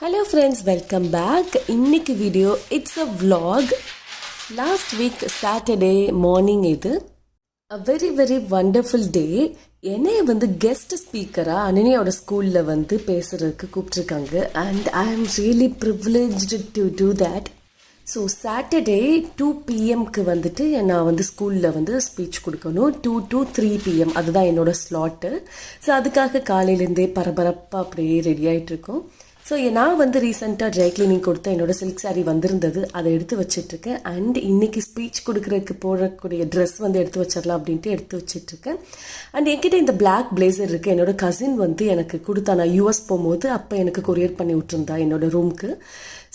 Hello friends, welcome back. இன்னைக்கு video it's a vlog. Last week Saturday morning இது a very wonderful day. என்னைய வந்து guest ஸ்பீக்கரா அனனியோட ஸ்கூல்ல வந்து பேசுறதுக்கு கூப்பிட்டுருக்காங்க and I am really privileged to do that. So Saturday 2 PM வந்துட்டு நான் வந்து ஸ்கூலில் வந்து ஸ்பீச் கொடுக்கணும். 2 to 3 PM அதுதான் என்னோட ஸ்லாட்டு. ஸோ அதுக்காக காலையிலேருந்தே பரபரப்பாக அப்படியே ரெடி ஆகிட்டுருக்கோம். ஸோ நான் வந்து ரீசெண்டாக ட்ரை கிளீனிங் கொடுத்த என்னோடய சில்க் சாரீ வந்திருந்தது, அதை எடுத்து வச்சிட்ருக்கேன். அண்ட் இன்றைக்கி ஸ்பீச் கொடுக்குறதுக்கு போடக்கூடிய ட்ரெஸ் வந்து எடுத்து வச்சிடலாம் அப்படின்ட்டு எடுத்து வச்சிட்ருக்கேன். அண்ட் என்கிட்ட இந்த பிளாக் பிளேசர் இருக்குது. என்னோடய கசின் வந்து எனக்கு கொடுத்தா, நான் யூஎஸ் போகும்போது அப்போ எனக்கு கொரியர் பண்ணி விட்டுருந்தா என்னோடய ரூமுக்கு.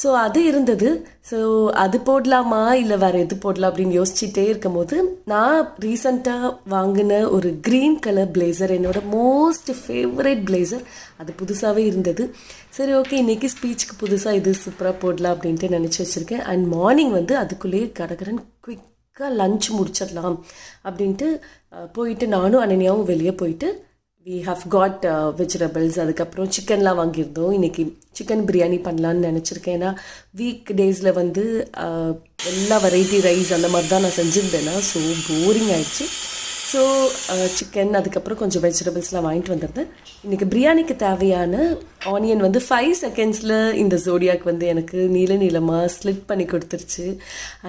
ஸோ அது இருந்தது. ஸோ அது போடலாமா இல்லை வேறு எது போடலாம் அப்படின்னு யோசிச்சுட்டே இருக்கும் போது நான் ரீசண்டாக வாங்கின ஒரு க்ரீன் கலர் பிளேசர், என்னோடய மோஸ்ட் ஃபேவரட் பிளேசர், அது புதுசாகவே இருந்தது. சரி ஓகே, இன்றைக்கி ஸ்பீச்சுக்கு புதுசாக இது சூப்பராக போடலாம் அப்படின்ட்டு நினச்சி வச்சுருக்கேன். அண்ட் மார்னிங் வந்து அதுக்குள்ளேயே கடகடன் குயிக்காக லஞ்ச் முடிச்சிடலாம் அப்படின்ட்டு போயிட்டு நானும் அனன்யாவும் வெளியே போயிட்டு we have got vegetables, அதுக்கப்புறம் சிக்கன்லாம் வாங்கியிருந்தோம். இன்றைக்கி சிக்கன் பிரியாணி பண்ணலான்னு நினச்சிருக்கேன். ஏன்னா வீக் டேஸில் வந்து எல்லா வெரைட்டி ரைஸ் அந்த மாதிரி தான் நான் செஞ்சுருந்தேன்னா ஸோ போரிங் ஆயிடுச்சு. ஸோ சிக்கன் அதுக்கப்புறம் கொஞ்சம் வெஜிடபிள்ஸ்லாம் வாங்கிட்டு வந்திருந்தேன். இன்றைக்கி பிரியாணிக்கு தேவையான ஆனியன் வந்து 5 செகண்ட்ஸில் இந்த ஜோடியாக் வந்து எனக்கு நீளமாக ஸ்லிட் பண்ணி கொடுத்துருச்சு.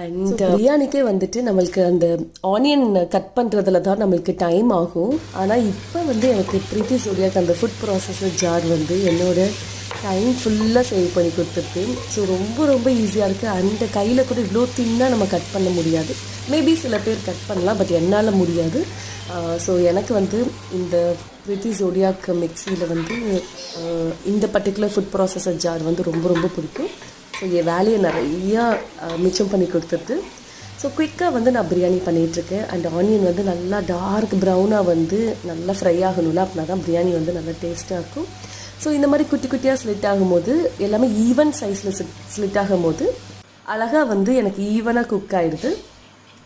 அண்ட் பிரியாணிக்கே வந்துட்டு நம்மளுக்கு அந்த ஆனியன் கட் பண்ணுறதுல தான் நம்மளுக்கு டைம் ஆகும். ஆனால் இப்போ வந்து எனக்கு பிரீத்தி ஜோடியாக் அந்த ஃபுட் ப்ராசஸர் ஜார் வந்து என்னோட டைம் ஃபுல்லாக சேவ் பண்ணி கொடுத்துருக்கு. ஸோ ரொம்ப ஈஸியாக இருக்குது. அந்த கையில் கூட இவ்வளோ தின்னாக நம்ம கட் பண்ண முடியாது. மேபி சில பேர் கட் பண்ணலாம், பட் என்னால் முடியாது. ஸோ எனக்கு வந்து இந்த பிரீத்தி ஜோடியாக் மிக்சியில் வந்து இந்த பர்டிகுலர் ஃபுட் ப்ராசஸர் ஜார் வந்து ரொம்ப பிடிக்கும். ஸோ என் வேலையை நிறையா மிச்சம் பண்ணி கொடுத்துருது. ஸோ குயிக்காக வந்து நான் பிரியாணி பண்ணிகிட்ருக்கேன். அண்ட் ஆனியன் வந்து நல்லா டார்க் ப்ரௌனாக வந்து நல்லா ஃப்ரை ஆகணும்ல, அப்படின்னா தான் பிரியாணி வந்து நல்லா டேஸ்ட்டாக இருக்கும். ஸோ இந்த மாதிரி குட்டியாக ஸ்லிட் ஆகும்போது எல்லாமே ஈவன் சைஸில் ஸ்லிட் ஆகும்போது அழகாக வந்து எனக்கு ஈவனாக குக் ஆகிடுது.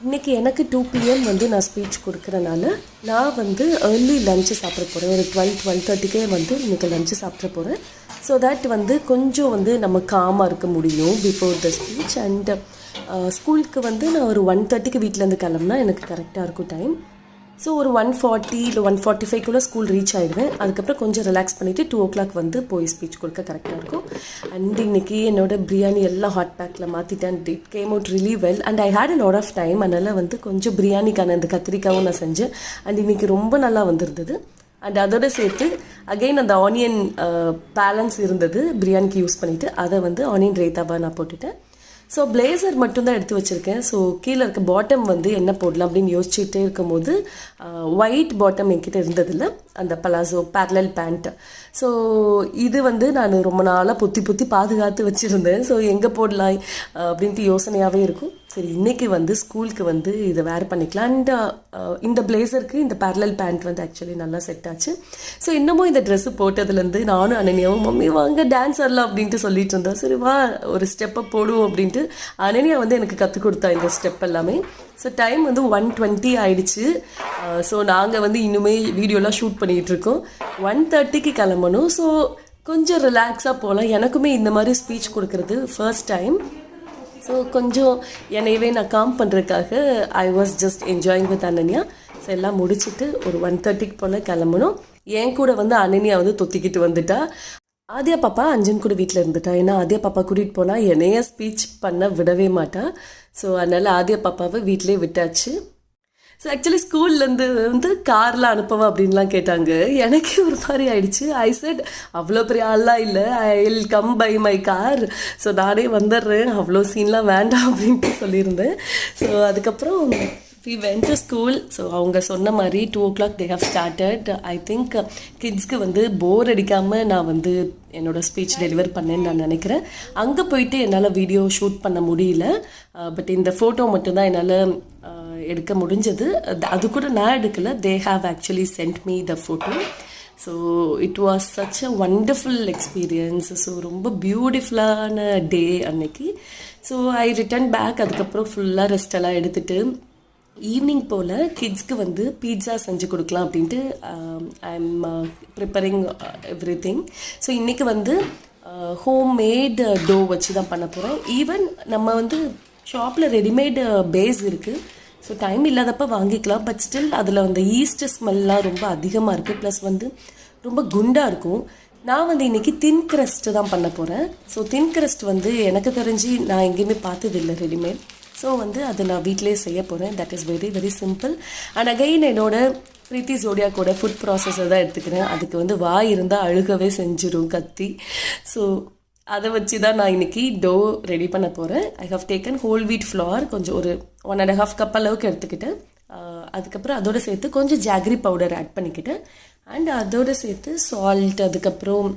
இன்றைக்கி எனக்கு 2 PM வந்து நான் ஸ்பீச் கொடுக்குறனால நான் வந்து ஏர்லி லஞ்சு சாப்பிட போகிறேன். ஒரு 12-12:30 வந்து இன்றைக்கி லஞ்சு சாப்பிட போகிறேன். ஸோ தட் வந்து கொஞ்சம் வந்து நம்ம காமாக இருக்க முடியும் பிஃபோர் த ஸ்பீச். அண்ட் ஸ்கூலுக்கு வந்து நான் ஒரு 1:30 வீட்டிலேருந்து கிளம்புனா எனக்கு கரெக்டாக இருக்கும் டைம். ஸோ ஒரு 1:40 இல்லை 1:45 ஸ்கூல் ரீச் ஆகிடுவேன். அதுக்கப்புறம் கொஞ்சம் ரிலாக்ஸ் பண்ணிவிட்டு 2 o'clock வந்து போய் ஸ்பீச் கொடுக்க கரெக்டாக இருக்கும். அண்ட் இன்றைக்கி என்னோடய பிரியாணி எல்லாம் ஹாட் பேக்கில் மாற்றிட்டேன். It came out really well and I had a lot of time. அதனால் வந்து கொஞ்சம் பிரியாணிக்கான அந்த கத்திரிக்காவும் நான் செஞ்சேன். அண்ட் இன்றைக்கி ரொம்ப நல்லா வந்திருந்தது. அண்ட் அதோடு சேர்த்து அகெயின் அந்த ஆனியன் பேலன்ஸ் இருந்தது பிரியாணிக்கு யூஸ் பண்ணிவிட்டு அதை வந்து ஆனியன் ரைத்தாவாக நான் போட்டுட்டேன். ஸோ பிளேசர் மட்டும்தான் எடுத்து வச்சுருக்கேன். ஸோ கீழே இருக்க பாட்டம் வந்து என்ன போடலாம் அப்படின்னு யோசிச்சுட்டே இருக்கும்போது ஒயிட் பாட்டம் என்கிட்ட இருந்ததில்ல, அந்த பலாசோ பேரலல் பேண்ட். ஸோ இது வந்து நான் ரொம்ப நாளாக பொத்தி பாதுகாத்து வச்சுருந்தேன். ஸோ எங்கே போடலாம் அப்படின்ட்டு யோசனையாகவே இருக்கும். சரி இன்றைக்கி வந்து ஸ்கூலுக்கு வந்து இதை வேர் பண்ணிக்கலாம். அண்ட் இந்த பிளேசருக்கு இந்த பேரலல் பேண்ட் வந்து ஆக்சுவலி நல்லா செட் ஆச்சு. ஸோ இன்னமும் இந்த ட்ரெஸ்ஸு போட்டதுலேருந்து நானும் அனன்யாவும் மம்மி வாங்க டான்ஸ் ஆடலாம் அப்படின்ட்டு சொல்லிட்டு இருந்தோம். சரி வா ஒரு ஸ்டெப்பை போடுவோம் அப்படின்ட்டு அனன்யா வந்து எனக்கு கற்றுக் கொடுத்தா இந்த ஸ்டெப் எல்லாமே. ஸோ டைம் வந்து 1:20 ஆகிடுச்சு. ஸோ நாங்கள் வந்து இன்னுமே வீடியோலாம் ஷூட் பண்ணிகிட்டு இருக்கோம். 1:30 கிளம்பணும். ஸோ கொஞ்சம் ரிலாக்ஸாக போகலாம். எனக்குமே இந்த மாதிரி ஸ்பீச் கொடுக்குறது ஃபர்ஸ்ட் டைம். ஸோ கொஞ்சம் என்னையவே நான் காம் பண்ணுறதுக்காக I was just enjoying with Ananya. So எல்லாம் முடிச்சுட்டு ஒரு 1:30 போல் கிளம்பணும். என் கூட வந்து அனன்யா வந்து தொத்திக்கிட்டு வந்துட்டா. ஆதியா பாப்பா அஞ்சன் கூட வீட்டில் இருந்துட்டா. ஏன்னா ஆதியா பாப்பா கூட்டிகிட்டு போனால் என்னைய ஸ்பீச் பண்ண விடவே மாட்டா. ஸோ அதனால் ஆதியா பாப்பாவை வீட்டிலே விட்டாச்சு. ஸோ ஆக்சுவலி ஸ்கூல்லேருந்து வந்து காரில் அனுப்பவா அப்படின்லாம் கேட்டாங்க. எனக்கே ஒரு மாதிரி ஆயிடுச்சு. ஐ செட் அவ்வளோ பெரிய ஆள்லாம் இல்லை, I will come by my car. So நானே வந்துடுறேன், அவ்வளோ சீன்லாம் வேண்டாம் அப்படின்ட்டு சொல்லியிருந்தேன். ஸோ அதுக்கப்புறம் we went to school. So அவங்க சொன்ன மாதிரி 2 o'clock they have started. I think கிட்ஸ்க்கு வந்து போர் அடிக்காமல் நான் வந்து என்னோடய ஸ்பீச் டெலிவர் பண்ணேன்னு நான் நினைக்கிறேன். அங்கே போயிட்டு என்னால் வீடியோ ஷூட் பண்ண முடியல. பட் இந்த ஃபோட்டோ மட்டும்தான் என்னால் எடுக்க முடிஞ்சது. அது கூட நான் எடுக்கலை, they have actually sent me the photo. So it was such a wonderful experience. So ரொம்ப பியூட்டிஃபுல்லான டே அன்னைக்கு. So I return back. அதுக்கப்புறம் ஃபுல்லாக ரெஸ்டெல்லாம் எடுத்துகிட்டு ஈவினிங் போல் கிட்ஸ்க்கு வந்து பீட்சா செஞ்சு கொடுக்கலாம் அப்படின்ட்டு I am preparing every thing. So இன்றைக்கி வந்து ஹோம்மேட் டோ வச்சு தான் பண்ண போகிறேன். ஈவன் நம்ம வந்து ஷாப்பில் ரெடிமேடு பேஸ் இருக்குது. ஸோ டைம் இல்லாதப்ப வாங்கிக்கலாம். பட் ஸ்டில் அதில் அந்த ஈஸ்ட் ஸ்மெல்லாம் ரொம்ப அதிகமாக இருக்குது. ப்ளஸ் வந்து ரொம்ப குண்டாக இருக்கும். நான் வந்து இன்றைக்கி தின் கிரஸ்ட்டு தான் பண்ண போகிறேன். ஸோ தின் கிரஸ்ட் வந்து எனக்கு தெரிஞ்சு நான் எங்கேயுமே பார்த்ததில்லை ரெடிமேட். ஸோ வந்து அதை நான் வீட்டிலேயே செய்ய போகிறேன். That is very very simple. And again என்னோட பிரீத்தி ஜோடியாக்கோட ஃபுட் ப்ராசஸர் தான் எடுத்துக்கிறேன். அதுக்கு வந்து வாய் இருந்தால் அழுகவே செஞ்சிடும் கத்தி. ஸோ அதை வச்சு தான் நான் இன்றைக்கி டோ ரெடி பண்ண போகிறேன். I have taken whole wheat flour கொஞ்சம் ஒரு 1.5 கப் அளவுக்கு எடுத்துக்கிட்டேன். அதுக்கப்புறம் அதோடு சேர்த்து கொஞ்சம் ஜாகரி பவுடர் ஆட் பண்ணிக்கிட்டேன். அண்ட் அதோடு சேர்த்து சால்ட், அதுக்கப்புறம்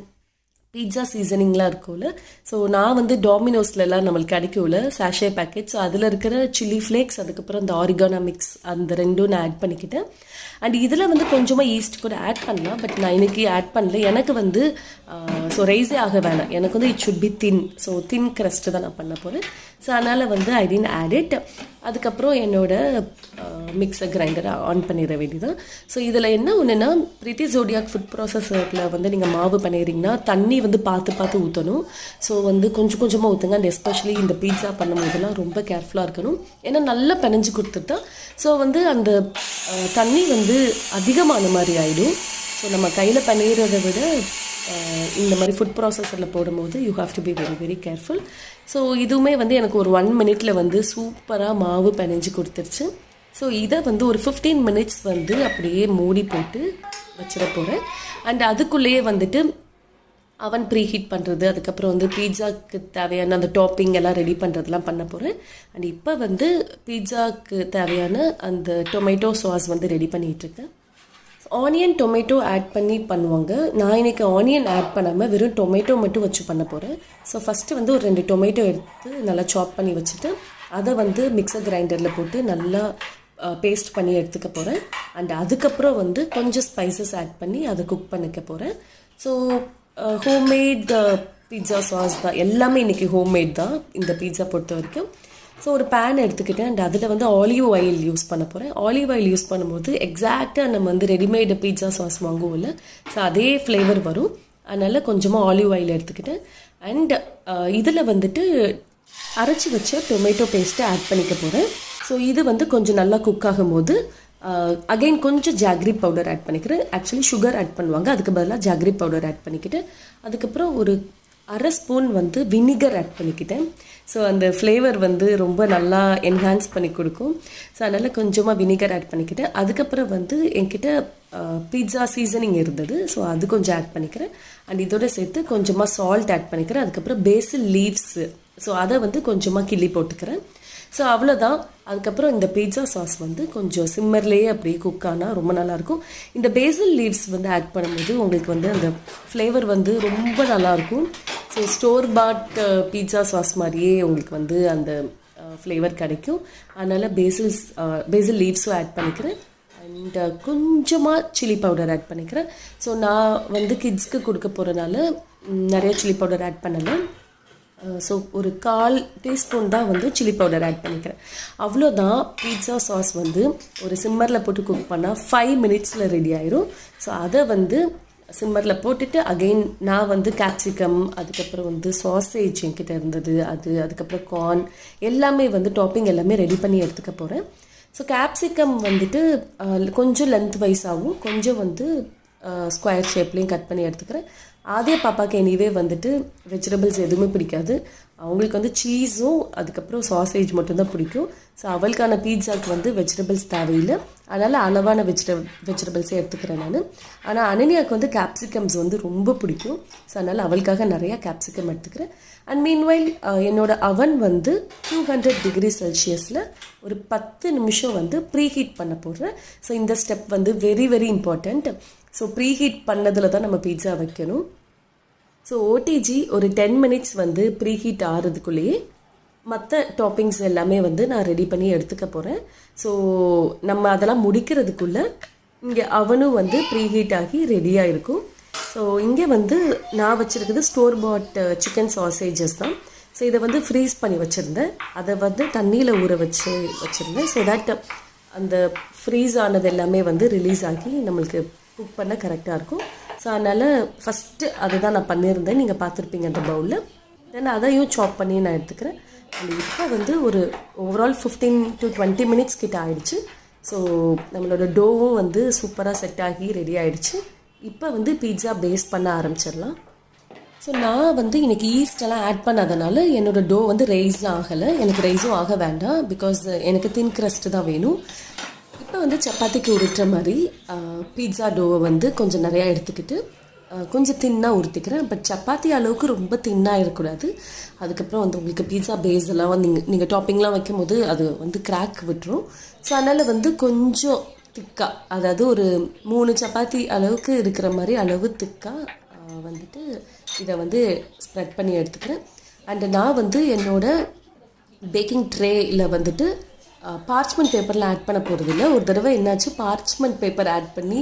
பீட்சா சீசனிங்லாம் இருக்கும்ல. ஸோ நான் வந்து டாமினோஸ்லலாம் நம்மளுக்கு கிடைக்கும்ல சாஷே பேக்கெட். ஸோ அதில் இருக்கிற சில்லி ஃப்ளேக்ஸ், அதுக்கப்புறம் இந்த ஆரிகானா மிக்ஸ், அந்த ரெண்டும் நான் ஆட் பண்ணிக்கிட்டேன். அண்ட் இதில் வந்து கொஞ்சமாக ஈஸ்ட் கூட ஆட் பண்ணலாம். பட் நான் இன்றைக்கி ஆட் பண்ணல. எனக்கு வந்து ஸோ ரைஸே ஆக வேணாம். எனக்கு வந்து it should be thin. So thin crust தான் நான் பண்ண போகிறேன். ஸோ அதனால் வந்து ஐ டிடன்ட் ஆட் இட். அதுக்கப்புறம் என்னோட மிக்சர் கிரைண்டரை ஆன் பண்ணிட வேண்டியதான். ஸோ இதில் என்ன ஒன்றுன்னா, பிரீத்தி ஜோடியாக் ஃபுட் ப்ராசஸரில் வந்து நீங்கள் மாவு பண்ணிடுறீங்கன்னா தண்ணி வந்து பார்த்து ஊற்றணும். ஸோ வந்து கொஞ்சம் கொஞ்சமாக ஊற்றுங்க. அண்ட் எஸ்பெஷலி இந்த பீட்சா பண்ணும்போதெல்லாம் ரொம்ப கேர்ஃபுல்லாக இருக்கணும். ஏன்னா நல்லா பிணைஞ்சு கொடுத்துட்டா ஸோ வந்து அந்த தண்ணி வந்து அதிகமான மாதிரி ஆகிடும். ஸோ நம்ம கையில் பண்ணிடுறத விட இந்த மாதிரி ஃபுட் ப்ராசஸரில் போடும்போது you have to be very very careful. So இதுவுமே வந்து எனக்கு ஒரு 1 மினிட்ல வந்து சூப்பராக மாவு பிணைஞ்சு கொடுத்துருச்சு. ஸோ இதை வந்து ஒரு 15 மினிட்ஸ் வந்து அப்படியே மூடி போட்டு வச்சிட போகிறேன். அண்ட் அதுக்குள்ளேயே வந்துட்டு அவன் ப்ரீ ஹீட் பண்ணுறது, அதுக்கப்புறம் வந்து பீட்சாவுக்கு தேவையான அந்த டாப்பிங் எல்லாம் ரெடி பண்ணுறதுலாம் பண்ண போகிறேன். அண்ட் இப்போ வந்து பீட்சாவுக்கு தேவையான அந்த டொமேட்டோ சாஸ் வந்து ரெடி பண்ணிகிட்ருக்கேன். ஆனியன் டொமேட்டோ ஆட் பண்ணி பண்ணுவாங்க. நான் இன்றைக்கி ஆனியன் ஆட் பண்ணாமல் வெறும் டொமேட்டோ மட்டும் வச்சு பண்ண போகிறேன். ஸோ ஃபஸ்ட்டு வந்து ஒரு 2 டொமேட்டோ எடுத்து நல்லா சாப் பண்ணி வச்சுட்டு அதை வந்து மிக்சர் கிரைண்டரில் போட்டு நல்லா பேஸ்ட் பண்ணி எடுத்துக்க போகிறேன். அண்ட் அதுக்கப்புறம் வந்து கொஞ்சம் ஸ்பைசஸ் ஆட் பண்ணி அதை குக் பண்ணிக்க போகிறேன். ஸோ ஹோம்மேட் பீட்சா சாஸ் தான், எல்லாமே இன்றைக்கி ஹோம்மேட் தான் இந்த பீட்சா பொறுத்த வரைக்கும். ஸோ ஒரு பேன் எடுத்துக்கிட்டேன். அண்ட் அதில் வந்து ஆலிவ் ஆயில் யூஸ் பண்ண போகிறேன். ஆலிவ் ஆயில் யூஸ் பண்ணும்போது எக்ஸாக்டாக நம்ம வந்து ரெடிமேடு பீட்சா சாஸ் வாங்குவோம்ல, ஸோ அதே ஃப்ளேவர் வரும். அதனால் கொஞ்சமாக ஆலிவ் ஆயில் எடுத்துக்கிட்டேன். அண்ட் இதில் வந்துட்டு அரைச்சி வச்ச டொமேட்டோ பேஸ்ட்டை ஆட் பண்ணிக்க போகிறேன். ஸோ இது வந்து கொஞ்சம் நல்லா குக் ஆகும்போது அகைன் கொஞ்சம் ஜாகரி பவுடர் ஆட் பண்ணிக்கிறேன். ஆக்சுவலி சுகர் ஆட் பண்ணுவாங்க, அதுக்கு பதிலாக ஜாகரி பவுடர் ஆட் பண்ணிக்கிட்டு அதுக்கப்புறம் ஒரு 1/2 ஸ்பூன் வந்து வினிகர் ஆட் பண்ணிக்கிட்டேன். ஸோ அந்த ஃப்ளேவர் வந்து ரொம்ப நல்லா என்ஹான்ஸ் பண்ணி கொடுக்கும். ஸோ அதனால் கொஞ்சமாக வினிகர் ஆட் பண்ணிக்கிட்டேன். அதுக்கப்புறம் வந்து என்கிட்ட பீட்சா சீசனிங் இருந்தது, ஸோ அது கொஞ்சம் ஆட் பண்ணிக்கிறேன். அண்ட் இதோட சேர்த்து கொஞ்சமாக சால்ட் ஆட் பண்ணிக்கிறேன். அதுக்கப்புறம் பேசில் லீவ்ஸு, ஸோ அதை வந்து கொஞ்சமாக கிள்ளி போட்டுக்கிறேன். ஸோ அவ்வளோதான். அதுக்கப்புறம் இந்த பீட்சா சாஸ் வந்து கொஞ்சம் சிம்மர்லேயே அப்படியே குக் ஆனால் ரொம்ப நல்லாயிருக்கும். இந்த பேசில் லீவ்ஸ் வந்து ஆட் பண்ணும்போது உங்களுக்கு வந்து அந்த ஃப்ளேவர் வந்து ரொம்ப நல்லாயிருக்கும். ஸோ ஸ்டோர் பாட் பீட்சா சாஸ் மாதிரியே உங்களுக்கு வந்து அந்த ஃப்ளேவர் கிடைக்கும். அதனால் பேசில் லீவ்ஸும் ஆட் பண்ணிக்கிறேன். அண்ட் கொஞ்சமாக சில்லி பவுடர் ஆட் பண்ணிக்கிறேன். ஸோ நான் வந்து கிட்ஸ்க்கு கொடுக்க போகிறனால நிறைய சில்லி பவுடர் ஆட் பண்ணலை. ஸோ ஒரு 1/4 டீஸ்பூன் தான் வந்து சில்லி பவுடர் ஆட் பண்ணிக்கிறேன். அவ்வளோதான். பீட்சா சாஸ் வந்து ஒரு சிம்மரில் போட்டு குக் பண்ணால் 5 மினிட்ஸில் ரெடி ஆயிரும். ஸோ அதை வந்து சிம்மரில் போட்டுட்டு அகெயின் நான் வந்து கேப்சிகம், அதுக்கப்புறம் வந்து சாசேஜ் என்கிட்ட இருந்தது, அதுக்கப்புறம் கார்ன் எல்லாமே வந்து டாப்பிங் எல்லாமே ரெடி பண்ணி எடுத்துக்க போகிறேன். ஸோ கேப்சிகம் வந்துட்டு கொஞ்சம் லென்த் வைஸாகவும் கொஞ்சம் வந்து ஸ்கொயர் ஷேப்லேயும் கட் பண்ணி எடுத்துக்கிறேன். அதே பாப்பாவுக்கு எனிவே வந்துட்டு வெஜிடபிள்ஸ் எதுவுமே பிடிக்காது. அவங்களுக்கு வந்து சீஸும் அதுக்கப்புறம் சாசேஜ் மட்டும்தான் பிடிக்கும். ஸோ அவளுக்கான பீட்சாவுக்கு வந்து வெஜிடபிள்ஸ் தேவையில்லை. அதனால் அளவான வெஜிடபிள்ஸே எடுத்துக்கிறேன் நான். ஆனால் அனன்யாவுக்கு வந்து கேப்சிகம்ஸ் வந்து ரொம்ப பிடிக்கும். ஸோ அதனால் அவளுக்காக நிறையா கேப்சிகம் எடுத்துக்கிறேன். அண்ட் மீன்வைல் என்னோட அவன் வந்து 200 டிகிரி செல்சியஸில் ஒரு 10 நிமிஷம் வந்து ப்ரீ ஹீட் பண்ண போடுறேன். ஸோ இந்த ஸ்டெப் வந்து very very important. So preheat பண்ணதில் தான் நம்ம பீட்சா வைக்கணும். ஸோ ஓடிஜி ஒரு 10 மினிட்ஸ் வந்து ப்ரீ ஹீட் ஆகிறதுக்குள்ளேயே மற்ற டாப்பிங்ஸ் எல்லாமே வந்து நான் ரெடி பண்ணி எடுத்துக்க போகிறேன். ஸோ நம்ம அதெல்லாம் முடிக்கிறதுக்குள்ளே இங்கே அவனும் வந்து ப்ரீ ஹீட் ஆகி ரெடியாக இருக்கும். ஸோ இங்கே வந்து நான் வச்சுருக்குது ஸ்டோர் பாட் சிக்கன் சாசேஜஸ் தான். ஸோ இதை வந்து ஃப்ரீஸ் பண்ணி வச்சுருந்தேன். அதை வந்து தண்ணியில் ஊற வச்சுருந்தேன். ஸோ தட் அந்த ஃப்ரீஸ் ஆனது எல்லாமே வந்து ரிலீஸ் ஆகி நம்மளுக்கு குக் பண்ண கரெக்டாக இருக்கும். ஸோ அதனால் ஃபஸ்ட்டு அதுதான் நான் பண்ணியிருந்தேன், நீங்கள் பார்த்துருப்பீங்க அந்த பவுலில். தென் அதையும் சாப் பண்ணி நான் எடுத்துக்கிறேன். அண்ட் இப்போ வந்து ஒரு ஓவரால் 15 to 20 மினிட்ஸ் கிட்ட ஆகிடுச்சு. ஸோ நம்மளோட டோவும் வந்து சூப்பராக செட் ஆகி ரெடி ஆகிடுச்சு. இப்போ வந்து பீட்சா பேஸ் பண்ண ஆரம்பிச்சிடலாம். ஸோ நான் வந்து இன்றைக்கி ஈஸ்டெல்லாம் ஆட் பண்ணாதனால என்னோடய டோ வந்து ரைஸ்லாம் ஆகலை. எனக்கு ரைஸும் ஆக வேண்டாம், பிகாஸ் எனக்கு தின் க்ரஸ்ட்டு தான் வேணும். இப்போ வந்து சப்பாத்திக்கு உருட்டுற மாதிரி பீட்சா டோவை வந்து கொஞ்சம் நிறையா எடுத்துக்கிட்டு கொஞ்சம் தின்னாக உருட்டிக்கிறேன். பட் சப்பாத்தி அளவுக்கு ரொம்ப தின்னாக இருக்கக்கூடாது. அதுக்கப்புறம் வந்து உங்களுக்கு பீட்சா பேஸ் எல்லாம் வந்து நீங்கள் டாப்பிங்லாம் வைக்கும் போது அது வந்து கிராக் விட்டுரும். ஸோ அதனால் வந்து கொஞ்சம் திக்காக, அதாவது ஒரு 3 சப்பாத்தி அளவுக்கு இருக்கிற மாதிரி அளவு திக்காக வந்துட்டு இதை வந்து ஸ்ப்ரெட் பண்ணி எடுத்துக்கிறேன். அண்டு நான் வந்து என்னோடய பேக்கிங் ட்ரேயில் வந்துட்டு பார்ச்மெண்ட் பேப்பரில் ஆட் பண்ண போகிறதில்ல. ஒரு தடவை என்னாச்சு, பார்ச்மெண்ட் பேப்பர் ஆட் பண்ணி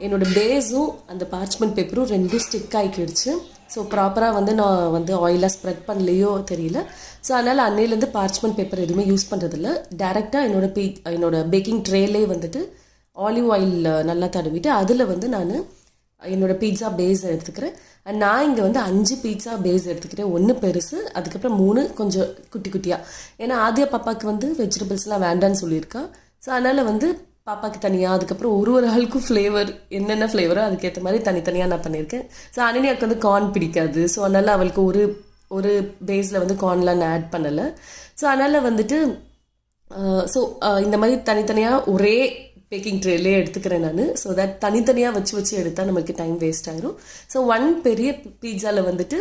என்னோடய பேஸும் அந்த பார்ச்மெண்ட் பேப்பரும் ரெண்டும் ஸ்டிக் ஆகிக்கிடுச்சு. ஸோ ப்ராப்பராக வந்து நான் வந்து ஆயிலாக ஸ்ப்ரெட் பண்ணலையோ தெரியல. ஸோ அதனால் அன்னையிலேருந்து பார்ச்மெண்ட் பேப்பர் எதுவுமே யூஸ் பண்ணுறதில்ல. டேரெக்டாக என்னோடய பேக்கிங் ட்ரேலே வந்துட்டு ஆலிவ் ஆயில் நல்லா தடவிட்டு அதில் வந்து நான் என்னோடய பீட்சா பேஸ் எடுத்துக்கிறேன். அண்ட் நான் இங்கே வந்து 5 பீட்சா பேஸ் எடுத்துக்கிறேன். 1 பெருசு, அதுக்கப்புறம் 3 கொஞ்சம் குட்டி குட்டியாக. ஏன்னா ஆதியா பாப்பாவுக்கு வந்து வெஜிடபிள்ஸ்லாம் வேண்டான்னு சொல்லியிருக்கா. ஸோ அதனால் வந்து பாப்பாவுக்கு தனியாக, அதுக்கப்புறம் ஒரு ஆளுக்கும் ஃப்ளேவர் என்னென்ன ஃப்ளேவரோ அதுக்கேற்ற மாதிரி தனித்தனியாக நான் பண்ணியிருக்கேன். ஸோ அனன்யாவுக்கு வந்து கார்ன் பிடிக்காது. ஸோ அதனால் அவளுக்கு ஒரு பேஸில் வந்து கார்ன்லாம் நான் ஆட் பண்ணலை. ஸோ அதனால் வந்துட்டு இந்த மாதிரி தனித்தனியாக ஒரே பேக்கிங் ட்ரேலே எடுத்துக்கிறேன் நான். ஸோ தட் தனித்தனியாக வச்சு எடுத்தால் நமக்கு டைம் வேஸ்ட் ஆயிரும். ஸோ 1 பெரிய பீட்சாவில் வந்துட்டு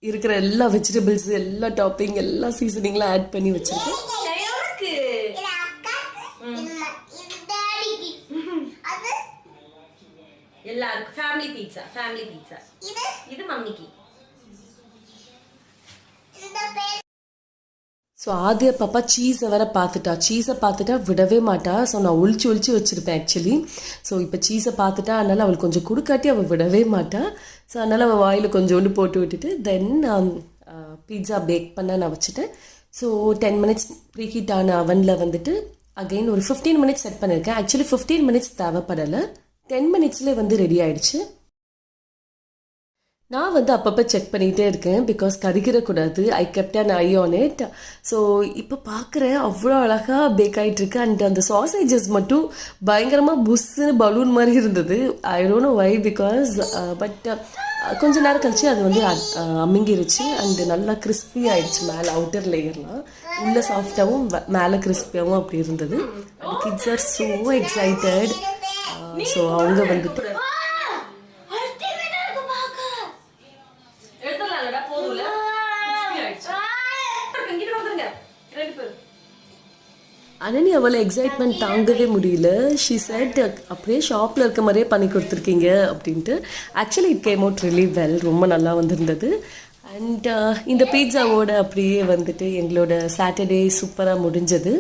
இருக்கிற எல்லா வெஜிடபிள்ஸ், எல்லா டாப்பிங், எல்லா சீசனிங்லாம் ஆட் பண்ணி வச்சுருக்கேன். எல்லாருக்கும் ஃபேமிலி பீட்சா. இது மம்மிக்கு. ஸோ ஆதியா பாப்பா சீஸை வேற பார்த்துட்டா விடவே மாட்டா. ஸோ நான் ஒளிச்சு வச்சுருப்பேன் ஆக்சுவலி. ஸோ இப்போ சீஸை பார்த்துட்டா, அதனால் அவளுக்கு கொஞ்சம் கொடுக்காட்டி அவள் விடவே மாட்டா. ஸோ அதனால் அவள் வாயில் கொஞ்சோண்டு போட்டு விட்டுட்டு தென் பீட்சா பேக் பண்ண நான் வச்சுட்டேன். ஸோ 10 மினிட்ஸ் ப்ரீஹீட் ஆன அவனில் வந்துட்டு அகெயின் ஒரு 15 மினிட்ஸ் செட் பண்ணியிருக்கேன். ஆக்சுவலி 15 மினிட்ஸ் தேவைப்படலை, 10 மினிட்ஸ்லேயே வந்து ரெடி ஆகிடுச்சு. நான் வந்து அப்பப்போ செக் பண்ணிகிட்டே இருக்கேன், பிகாஸ் கருகிடக்கூடாது. I kept an eye on it. So இப்போ பார்க்குறேன் அவ்வளோ அழகாக பேக் ஆகிட்டுருக்கு. அண்ட் அந்த சாசேஜஸ் மட்டும் பயங்கரமாக புஷ்ஷுன்னு பலூன் மாதிரி இருந்தது. I don't know why, because but கொஞ்ச நேரம் கழிச்சு அது வந்து அமுங்கிருச்சு. அண்டு நல்லா கிறிஸ்பி ஆகிடுச்சு. மேலே அவுட்டர் லேயர்லாம் உள்ள சாஃப்டாகவும் மேலே கிறிஸ்பியாகவும் அப்படி இருந்தது. And kids are so excited. ஸோ அவங்க வந்துட்டு அனனி அவளை எக்ஸைட்மெண்ட் தாங்கவே முடியல. ஷி செட் அப்படியே ஷாப்பில் இருக்க மாதிரியே பண்ணி கொடுத்துருக்கீங்க அப்படின்ட்டு. Actually it came out really well, ரொம்ப நல்லா வந்திருந்தது. அண்ட் இந்த பீட்சாவோட அப்படியே வந்துட்டு எங்களோட சாட்டர்டே சூப்பராக முடிஞ்சது.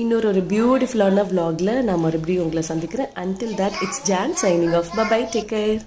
இன்னொரு பியூட்டிஃபுல்லான vlogல நான் மறுபடியும் உங்களை சந்திக்கிறேன். Until that, it's Jan signing off. Bye bye, take care.